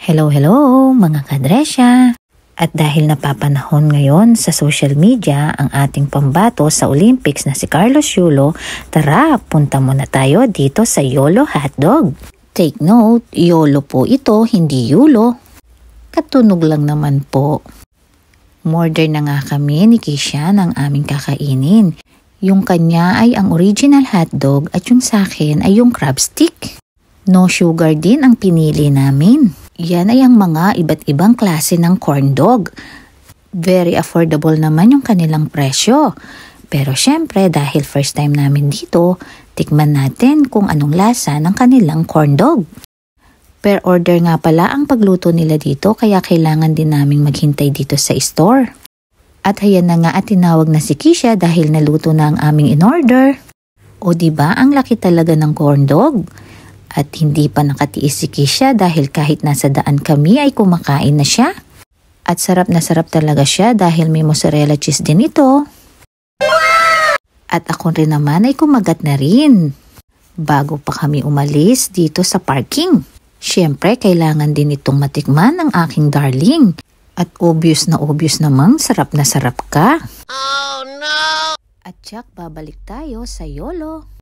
Hello mga kadresya! At dahil napapanahon ngayon sa social media ang ating pambato sa Olympics na si Carlos Yulo, tara punta muna tayo dito sa Yolo Hotdog. Take note, Yolo po ito, hindi Yulo. Katunog lang naman po. Order na nga kami ni Kisha ng aming kakainin. Yung kanya ay ang original hotdog at yung sa akin ay yung crab stick. No sugar din ang pinili namin. Yan ay ang mga iba't ibang klase ng corn dog. Very affordable naman yung kanilang presyo. Pero syempre dahil first time namin dito, tikman natin kung anong lasa ng kanilang corn dog. Per order nga pala ang pagluto nila dito kaya kailangan din naming maghintay dito sa store. At hayan na nga at tinawag na si Kisha dahil naluto na ang aming in-order. O diba ang laki talaga ng corn dog? At hindi pa nakatiis si Kisha dahil kahit nasa daan kami ay kumakain na siya. At sarap na sarap talaga siya dahil may mozzarella cheese din ito. At ako rin naman ay kumagat na rin. Bago pa kami umalis dito sa parking. Siyempre kailangan din itong matikman ng aking darling. At obvious namang sarap na sarap ka. Oh no! At tsak babalik tayo sa Yolo.